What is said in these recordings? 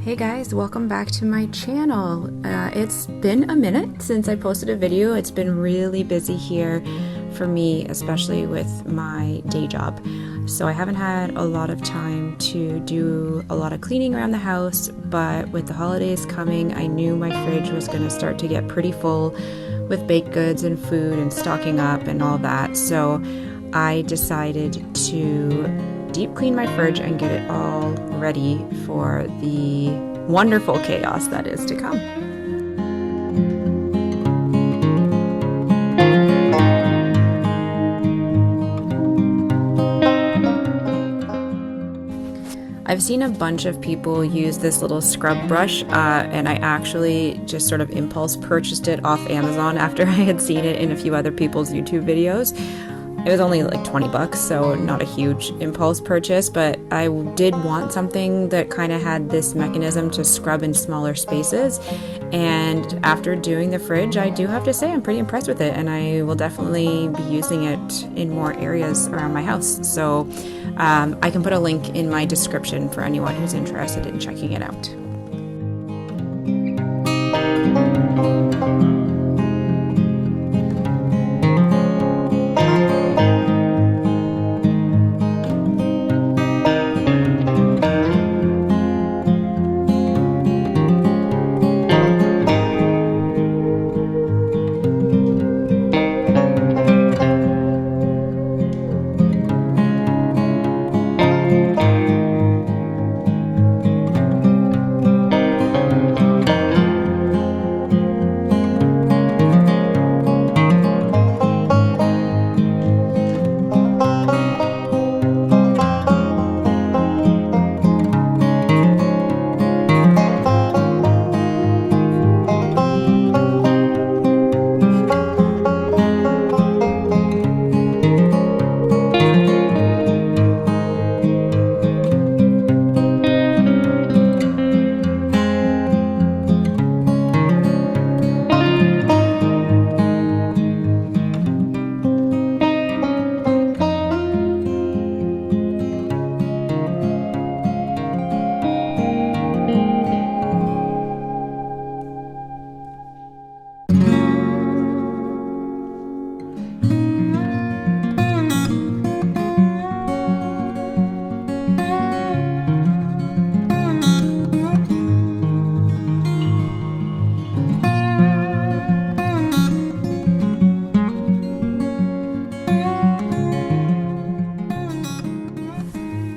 Hey guys, welcome back to my channel. It's been a minute since I posted a video. It's been really busy here for me, especially with my day job. So I haven't had a lot of time to do a lot of cleaning around the house, but with the holidays coming, I knew my fridge was going to start to get pretty full with baked goods and food and stocking up and all that. So I decided to deep clean my fridge and get it all ready for the wonderful chaos that is to come. I've seen a bunch of people use this little scrub brush, and I actually just sort of impulse purchased it off Amazon after I had seen it in a few other people's YouTube videos. It was only like 20 bucks, so not a huge impulse purchase, but I did want something that kind of had this mechanism to scrub in smaller spaces. And after doing the fridge, I do have to say I'm pretty impressed with it, and I will definitely be using it in more areas around my house. So I can put a link in my description for anyone who's interested in checking it out.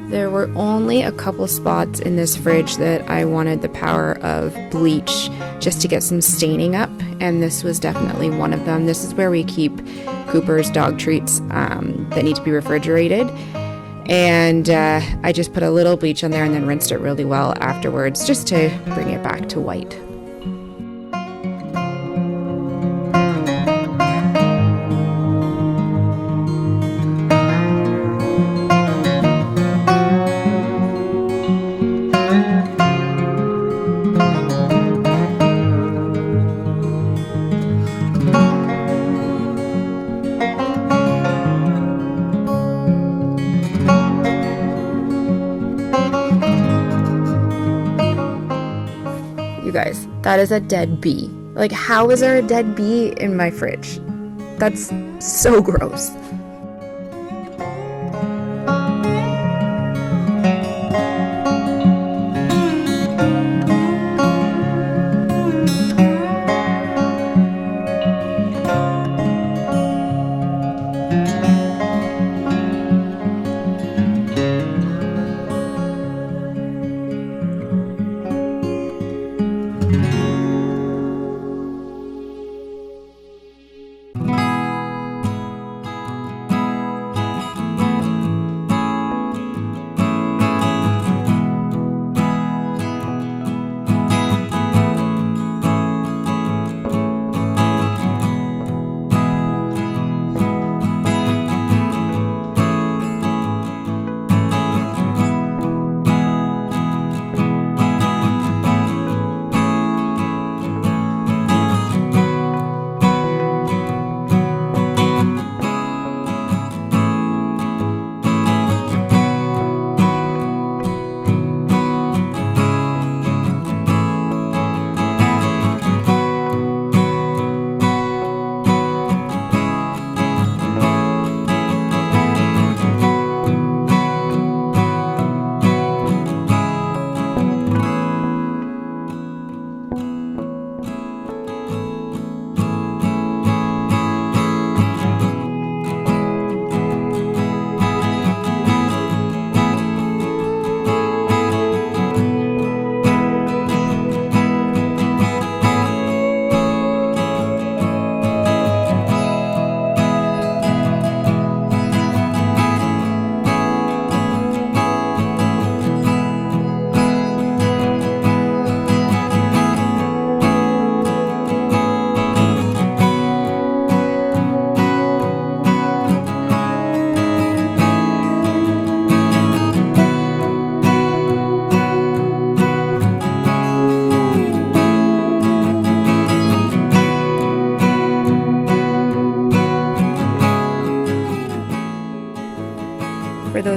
There were only a couple spots in this fridge that I wanted the power of bleach just to get some staining up, and this was definitely one of them. This is where we keep Cooper's dog treats that need to be refrigerated, and I just put a little bleach on there and then rinsed it really well afterwards just to bring it back to white. You guys, that is a dead bee. Like, how is there a dead bee in my fridge? That's so gross.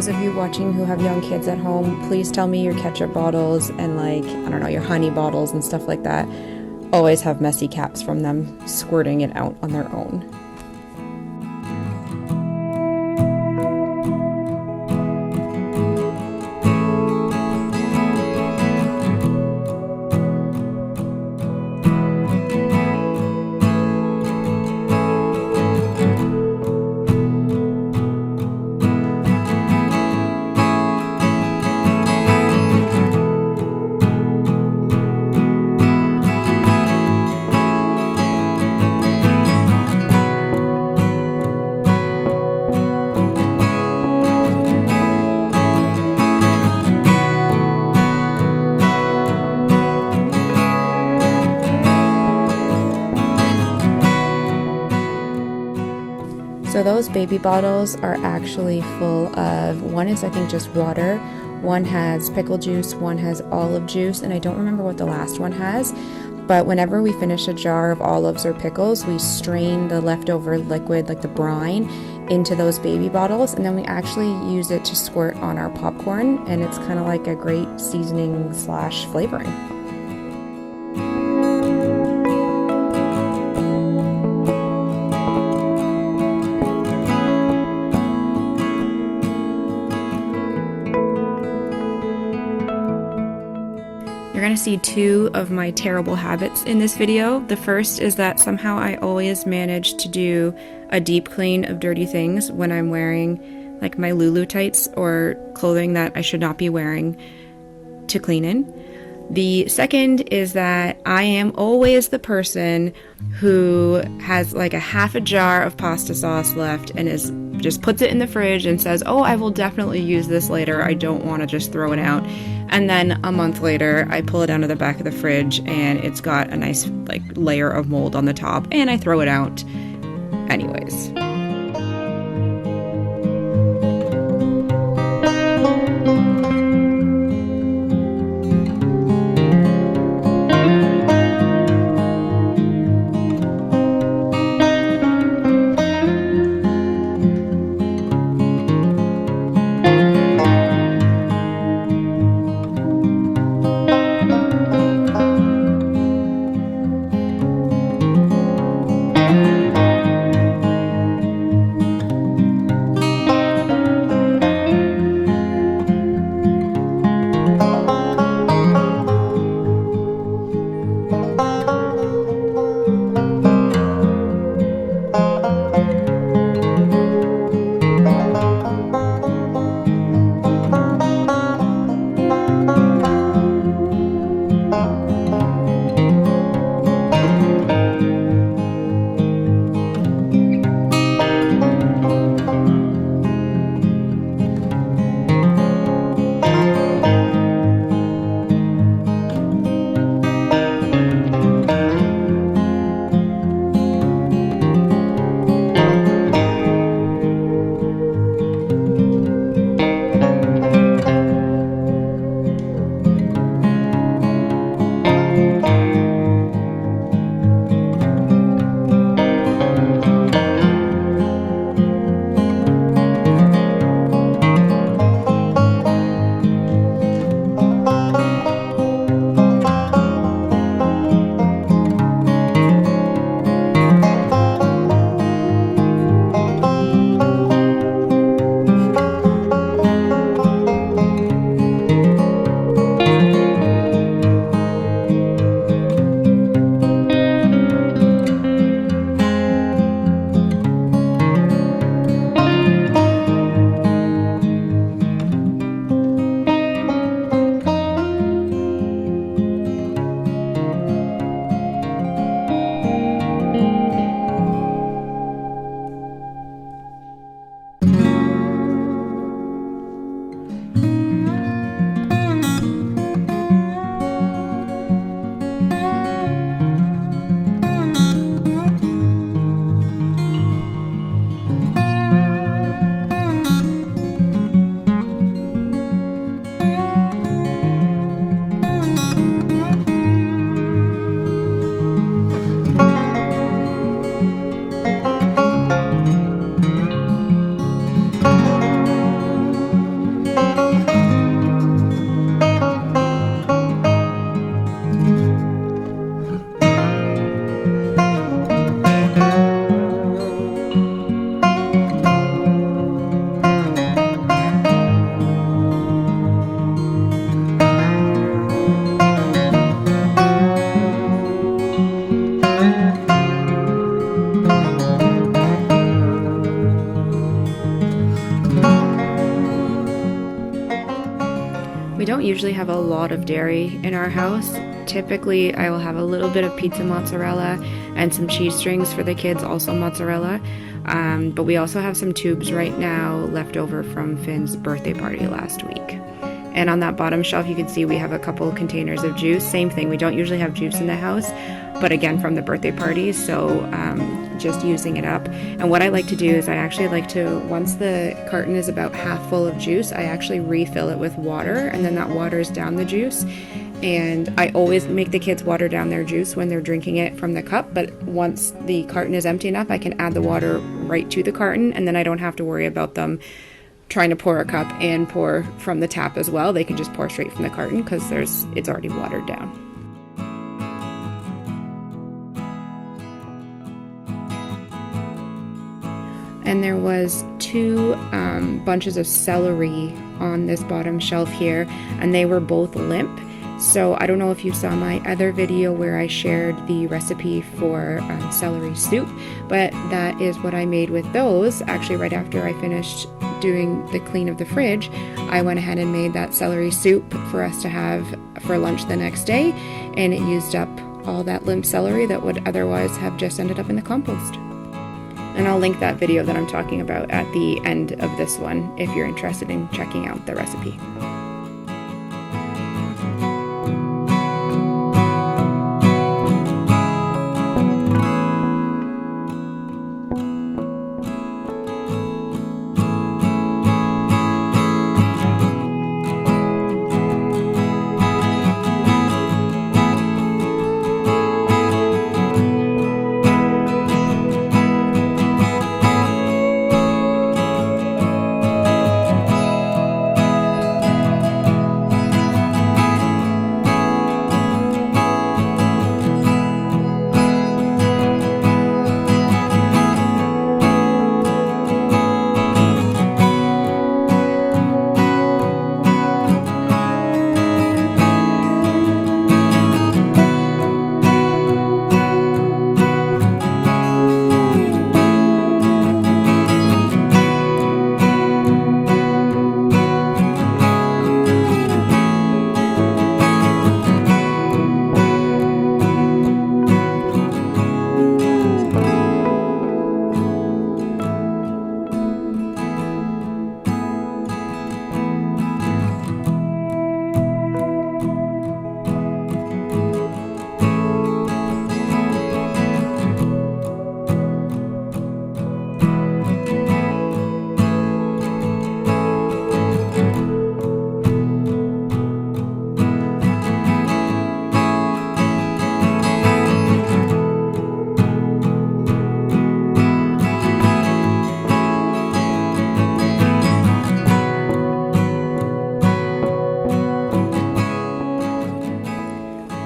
those of you watching who have young kids at home, please tell me your ketchup bottles and like, I don't know, your honey bottles and stuff like that always have messy caps from them squirting it out on their own. So those baby bottles are actually full of, one is I think just water, one has pickle juice, one has olive juice, and I don't remember what the last one has. But whenever we finish a jar of olives or pickles, we strain the leftover liquid, like the brine, into those baby bottles, and then we actually use it to squirt on our popcorn, and it's kind of like a great seasoning / flavoring. You're going to see two of my terrible habits in this video. The first is that somehow I always manage to do a deep clean of dirty things when I'm wearing like my Lulu tights or clothing that I should not be wearing to clean in. The second is that I am always the person who has like a half a jar of pasta sauce left and just puts it in the fridge and says, oh, I will definitely use this later. I don't want to just throw it out. And then a month later, I pull it out of the back of the fridge and it's got a nice like layer of mold on the top and I throw it out anyways. usually have a lot of dairy in our house. Typically, I will have a little bit of pizza mozzarella and some cheese strings for the kids, also mozzarella. But we also have some tubes right now left over from Finn's birthday party last week. And on that bottom shelf, you can see we have a couple containers of juice. Same thing, we don't usually have juice in the house, but again, from the birthday party, so just using it up. And what I like to do is I actually like to, once the carton is about half full of juice, I actually refill it with water, and then that waters down the juice. And I always make the kids water down their juice when they're drinking it from the cup, but once the carton is empty enough, I can add the water right to the carton, and then I don't have to worry about them trying to pour a cup and pour from the tap as well. They can just pour straight from the carton because it's already watered down. And there was two bunches of celery on this bottom shelf here, and they were both limp. So I don't know if you saw my other video where I shared the recipe for celery soup, but that is what I made with those. Actually, right after I finished doing the clean of the fridge, I went ahead and made that celery soup for us to have for lunch the next day, and it used up all that limp celery that would otherwise have just ended up in the compost. And I'll link that video that I'm talking about at the end of this one if you're interested in checking out the recipe.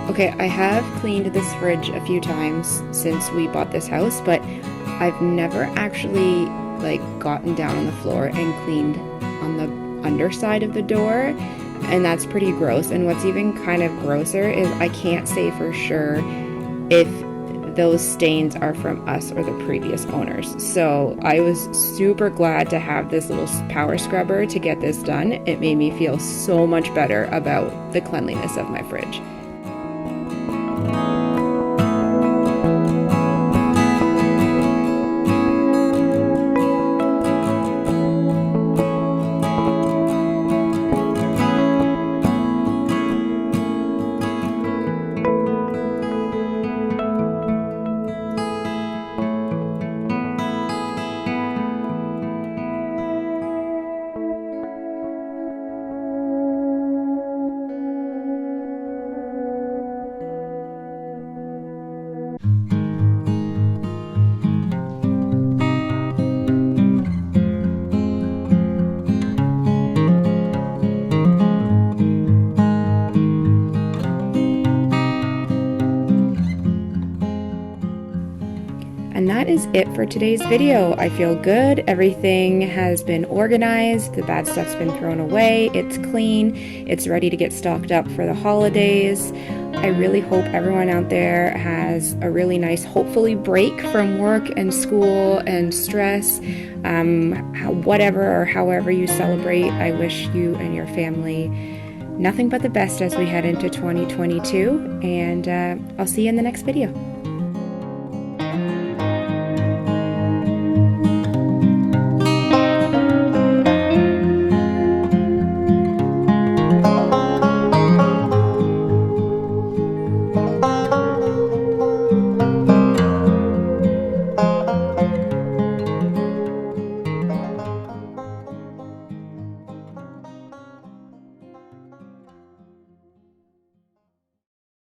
Okay, I have cleaned this fridge a few times since we bought this house, but I've never actually gotten down on the floor and cleaned on the underside of the door, and that's pretty gross. And what's even kind of grosser is I can't say for sure if those stains are from us or the previous owners. So I was super glad to have this little power scrubber to get this done. It made me feel so much better about the cleanliness of my fridge. And that is it for today's video. I feel good. Everything has been organized. The bad stuff's been thrown away. It's clean. It's ready to get stocked up for the holidays. I really hope everyone out there has a really nice, hopefully, break from work and school and stress. Whatever or however you celebrate, I wish you and your family nothing but the best as we head into 2022, and I'll see you in the next video.